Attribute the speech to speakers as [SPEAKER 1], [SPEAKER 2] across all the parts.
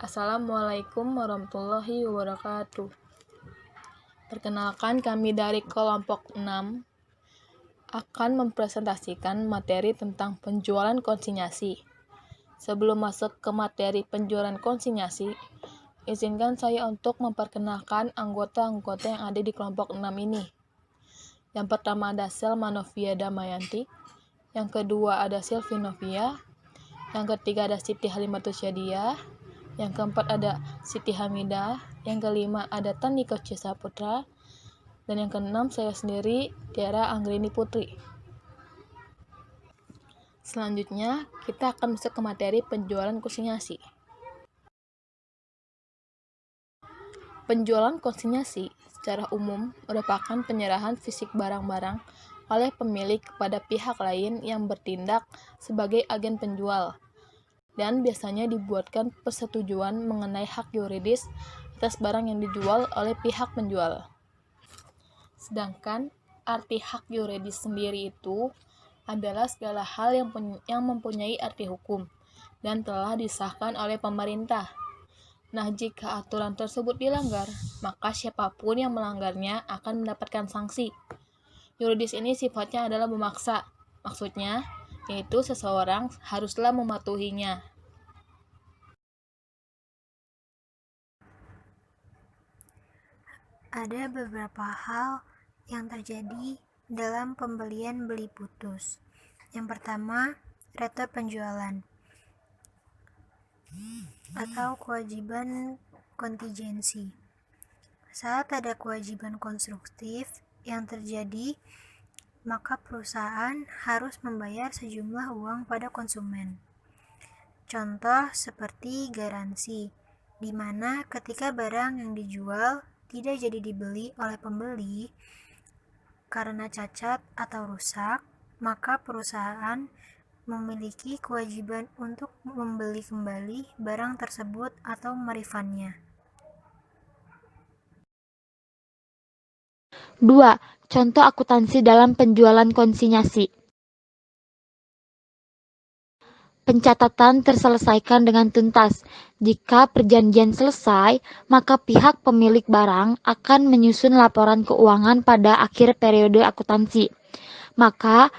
[SPEAKER 1] Assalamualaikum warahmatullahi wabarakatuh. Perkenalkan, kami dari kelompok 6 akan mempresentasikan materi tentang penjualan konsinyasi. Sebelum masuk ke materi penjualan konsinyasi, izinkan saya untuk memperkenalkan anggota-anggota yang ada di kelompok 6 ini. Yang pertama ada Selma Novia Damayanti, yang kedua ada Silvi Novia, yang ketiga ada Siti Halimatus Syadiah, yang keempat ada Siti Hamidah, yang kelima ada Tanika Saputra, dan yang keenam saya sendiri, Tiara Anggrini Putri. Selanjutnya, kita akan masuk ke materi penjualan konsinyasi. Penjualan konsinyasi secara umum merupakan penyerahan fisik barang-barang oleh pemilik kepada pihak lain yang bertindak sebagai agen penjual, dan biasanya dibuatkan persetujuan mengenai hak yuridis atas barang yang dijual oleh pihak penjual. Sedangkan arti hak yuridis sendiri itu adalah segala hal yang mempunyai arti hukum dan telah disahkan oleh pemerintah. Nah, jika aturan tersebut dilanggar, maka siapapun yang melanggarnya akan mendapatkan sanksi. Yuridis ini sifatnya adalah memaksa, maksudnya yaitu seseorang haruslah mematuhinya.
[SPEAKER 2] Ada beberapa hal yang terjadi dalam pembelian beli putus. Yang pertama, retur penjualan atau kewajiban kontingensi. Saat ada kewajiban konstruktif yang terjadi, maka perusahaan harus membayar sejumlah uang pada konsumen. Contoh seperti garansi, di mana ketika barang yang dijual tidak jadi dibeli oleh pembeli karena cacat atau rusak, maka perusahaan memiliki kewajiban untuk membeli kembali barang tersebut atau merefundnya.
[SPEAKER 3] 2. Contoh akuntansi dalam penjualan konsinyasi. Pencatatan terselesaikan dengan tuntas. Jika perjanjian selesai, maka pihak pemilik barang akan menyusun laporan keuangan pada akhir periode akuntansi. Maka,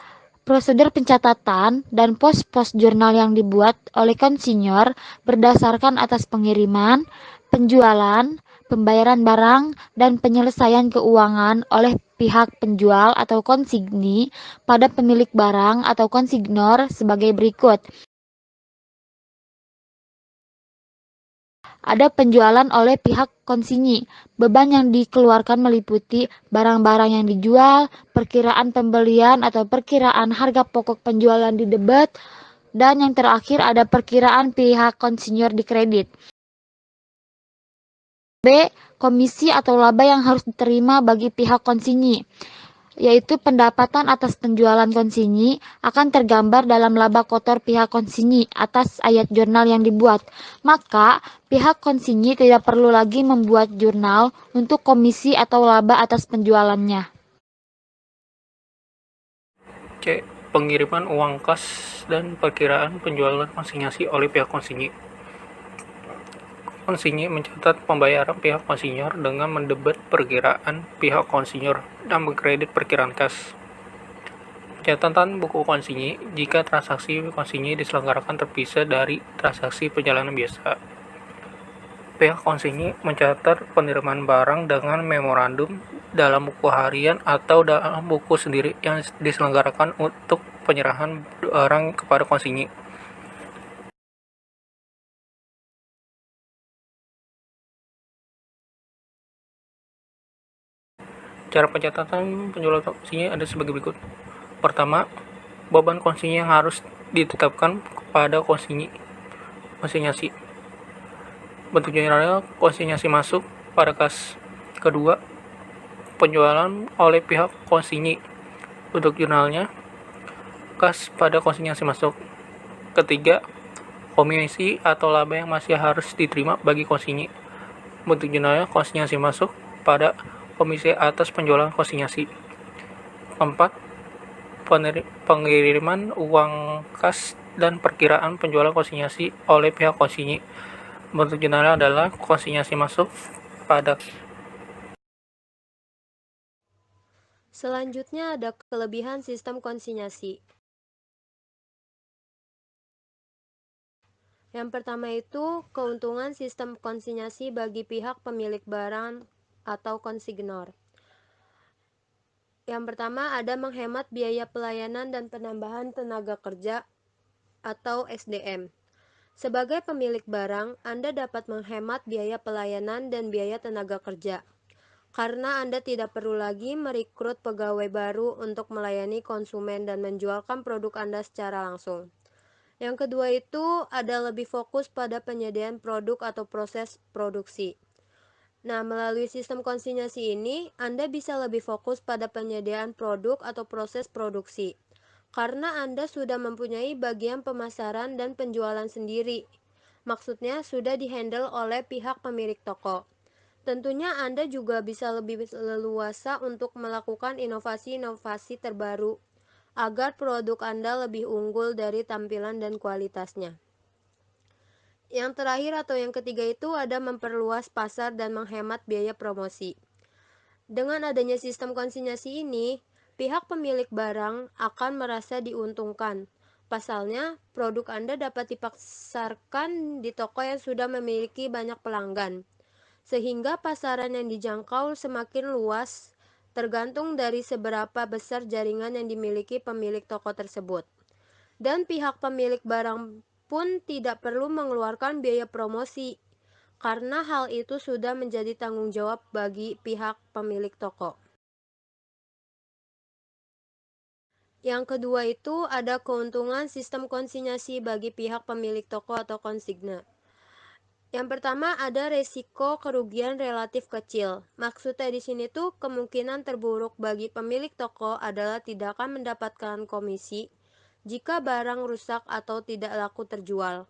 [SPEAKER 3] prosedur pencatatan dan pos-pos jurnal yang dibuat oleh konsinyor berdasarkan atas pengiriman, penjualan, pembayaran barang, dan penyelesaian keuangan oleh pihak penjual atau konsigni pada pemilik barang atau konsignor sebagai berikut. Ada penjualan oleh pihak konsinyi. Beban yang dikeluarkan meliputi barang-barang yang dijual, perkiraan pembelian atau perkiraan harga pokok penjualan di debit, dan yang terakhir ada perkiraan pihak konsinyor di kredit. B. Komisi atau laba yang harus diterima bagi pihak konsinyi, yaitu pendapatan atas penjualan konsinyi akan tergambar dalam laba kotor pihak konsinyi atas ayat jurnal yang dibuat. Maka, pihak konsinyi tidak perlu lagi membuat jurnal untuk komisi atau laba atas penjualannya.
[SPEAKER 4] C. Pengiriman uang kas dan perkiraan penjualan konsinyasi oleh pihak konsinyi. Konsinyi mencatat pembayaran pihak konsinyor dengan mendebet perkiraan pihak konsinyor dan mengkredit perkiraan kas. Pencatatan buku konsinyi jika transaksi konsinyi diselenggarakan terpisah dari transaksi perjalanan biasa. Pihak konsinyi mencatat penerimaan barang dengan memorandum dalam buku harian atau dalam buku sendiri yang diselenggarakan untuk penyerahan barang kepada konsinyi. Cara pencatatan penjualan konsinyi ada sebagai berikut. Pertama, beban konsinyi yang harus ditetapkan kepada konsinyasi. Bentuk jurnalnya konsinyasi masuk pada kas. Kedua, penjualan oleh pihak konsinyi. Bentuk jurnalnya kas pada konsinyasi masuk. Ketiga, komisi atau laba yang masih harus diterima bagi konsinyi. Bentuk jurnalnya konsinyasi masuk pada komisi atas penjualan konsinyasi. 4. Pengiriman uang kas dan perkiraan penjualan konsinyasi oleh pihak konsinyi. Bentuk general adalah konsinyasi masuk pada.
[SPEAKER 5] Selanjutnya ada kelebihan sistem konsinyasi. Yang pertama itu keuntungan sistem konsinyasi bagi pihak pemilik barang atau konsignor. Yang pertama ada menghemat biaya pelayanan dan penambahan tenaga kerja atau SDM. Sebagai pemilik barang, Anda dapat menghemat biaya pelayanan dan biaya tenaga kerja, karena Anda tidak perlu lagi merekrut pegawai baru untuk melayani konsumen dan menjualkan produk Anda secara langsung. Yang kedua itu ada lebih fokus pada penyediaan produk atau proses produksi. Nah, melalui sistem konsinyasi ini, Anda bisa lebih fokus pada penyediaan produk atau proses produksi, karena Anda sudah mempunyai bagian pemasaran dan penjualan sendiri. Maksudnya, sudah dihandle oleh pihak pemilik toko. Tentunya Anda juga bisa lebih leluasa untuk melakukan inovasi-inovasi terbaru, agar produk Anda lebih unggul dari tampilan dan kualitasnya. Yang terakhir atau yang ketiga itu ada memperluas pasar dan menghemat biaya promosi. Dengan adanya sistem konsinyasi ini, pihak pemilik barang akan merasa diuntungkan. Pasalnya, produk Anda dapat dipasarkan di toko yang sudah memiliki banyak pelanggan, sehingga pasaran yang dijangkau semakin luas tergantung dari seberapa besar jaringan yang dimiliki pemilik toko tersebut. Dan pihak pemilik barang pun tidak perlu mengeluarkan biaya promosi, karena hal itu sudah menjadi tanggung jawab bagi pihak pemilik toko. Yang kedua itu ada keuntungan sistem konsinyasi bagi pihak pemilik toko atau konsigna. Yang pertama ada resiko kerugian relatif kecil. Maksudnya di sini tuh kemungkinan terburuk bagi pemilik toko adalah tidak akan mendapatkan komisi jika barang rusak atau tidak laku terjual.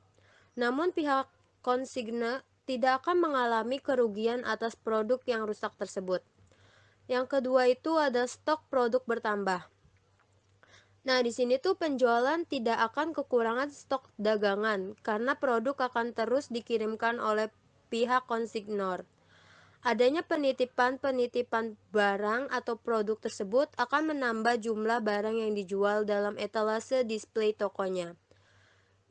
[SPEAKER 5] Namun pihak konsigna tidak akan mengalami kerugian atas produk yang rusak tersebut. Yang kedua itu ada stok produk bertambah. Nah, di sini tuh penjualan tidak akan kekurangan stok dagangan karena produk akan terus dikirimkan oleh pihak konsignor. Adanya penitipan barang atau produk tersebut akan menambah jumlah barang yang dijual dalam etalase display tokonya.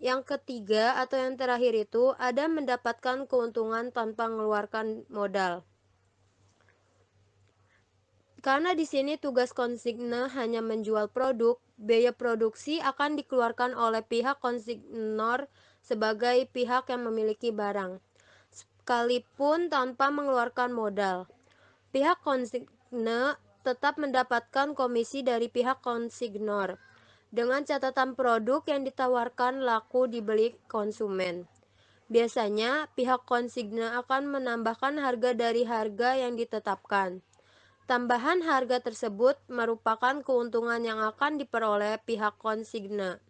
[SPEAKER 5] Yang ketiga atau yang terakhir itu ada mendapatkan keuntungan tanpa mengeluarkan modal. Karena di sini tugas konsigna hanya menjual produk, biaya produksi akan dikeluarkan oleh pihak konsignor sebagai pihak yang memiliki barang, sekalipun tanpa mengeluarkan modal. Pihak konsigna tetap mendapatkan komisi dari pihak konsignor, dengan catatan produk yang ditawarkan laku dibeli konsumen. Biasanya, pihak konsigna akan menambahkan harga dari harga yang ditetapkan. Tambahan harga tersebut merupakan keuntungan yang akan diperoleh pihak konsigna.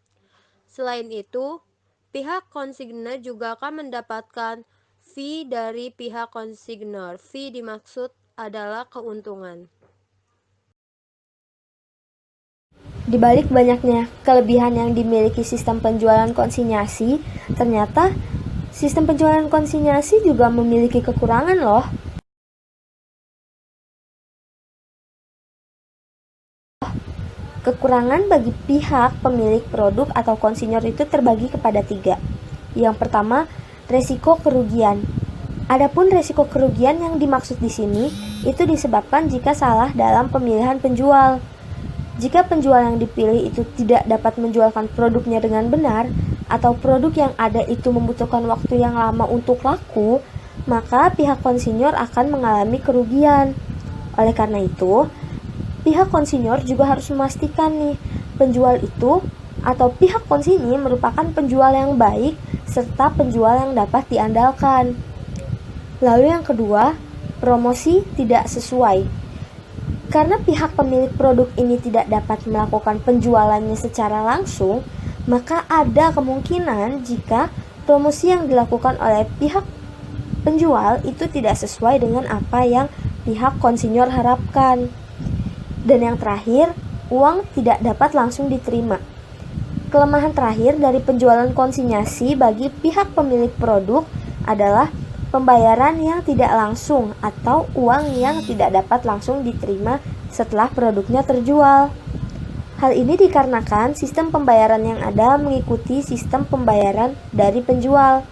[SPEAKER 5] Selain itu, pihak konsigna juga akan mendapatkan fee dari pihak konsignor. Fee dimaksud adalah keuntungan.
[SPEAKER 6] Di balik banyaknya kelebihan yang dimiliki sistem penjualan konsinyasi, ternyata sistem penjualan konsinyasi juga memiliki kekurangan loh. Kekurangan bagi pihak pemilik produk atau konsinyor itu terbagi kepada 3. Yang pertama, resiko kerugian. Adapun resiko kerugian yang dimaksud di sini itu disebabkan jika salah dalam pemilihan penjual. Jika penjual yang dipilih itu tidak dapat menjualkan produknya dengan benar, atau produk yang ada itu membutuhkan waktu yang lama untuk laku, maka pihak konsinyor akan mengalami kerugian. Oleh karena itu, pihak konsinyor juga harus memastikan nih, penjual itu atau pihak konsinyor merupakan penjual yang baik serta penjual yang dapat diandalkan. Lalu yang kedua, promosi tidak sesuai. Karena pihak pemilik produk ini tidak dapat melakukan penjualannya secara langsung, maka ada kemungkinan jika promosi yang dilakukan oleh pihak penjual itu tidak sesuai dengan apa yang pihak konsinyor harapkan. Dan yang terakhir, uang tidak dapat langsung diterima. Kelemahan terakhir dari penjualan konsinyasi bagi pihak pemilik produk adalah pembayaran yang tidak langsung atau uang yang tidak dapat langsung diterima setelah produknya terjual. Hal ini dikarenakan sistem pembayaran yang ada mengikuti sistem pembayaran dari penjual,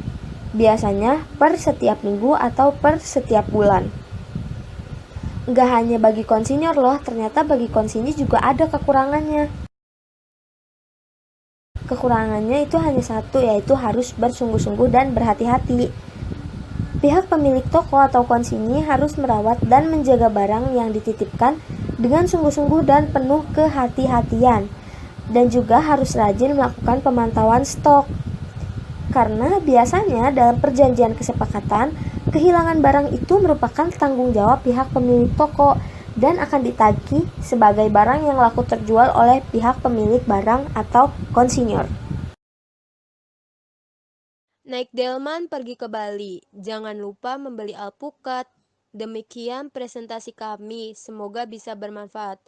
[SPEAKER 6] biasanya per setiap minggu atau per setiap bulan. Nggak hanya bagi konsinyur loh, ternyata bagi konsinyur juga ada kekurangannya. Kekurangannya itu hanya satu, yaitu harus bersungguh-sungguh dan berhati-hati. Pihak pemilik toko atau konsinyi harus merawat dan menjaga barang yang dititipkan dengan sungguh-sungguh dan penuh kehati-hatian, dan juga harus rajin melakukan pemantauan stok. Karena biasanya dalam perjanjian kesepakatan, kehilangan barang itu merupakan tanggung jawab pihak pemilik toko dan akan ditagih sebagai barang yang laku terjual oleh pihak pemilik barang atau konsinyur.
[SPEAKER 5] Naik delman pergi ke Bali. Jangan lupa membeli alpukat. Demikian presentasi kami. Semoga bisa bermanfaat.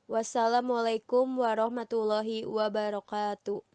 [SPEAKER 5] Wassalamualaikum warahmatullahi wabarakatuh.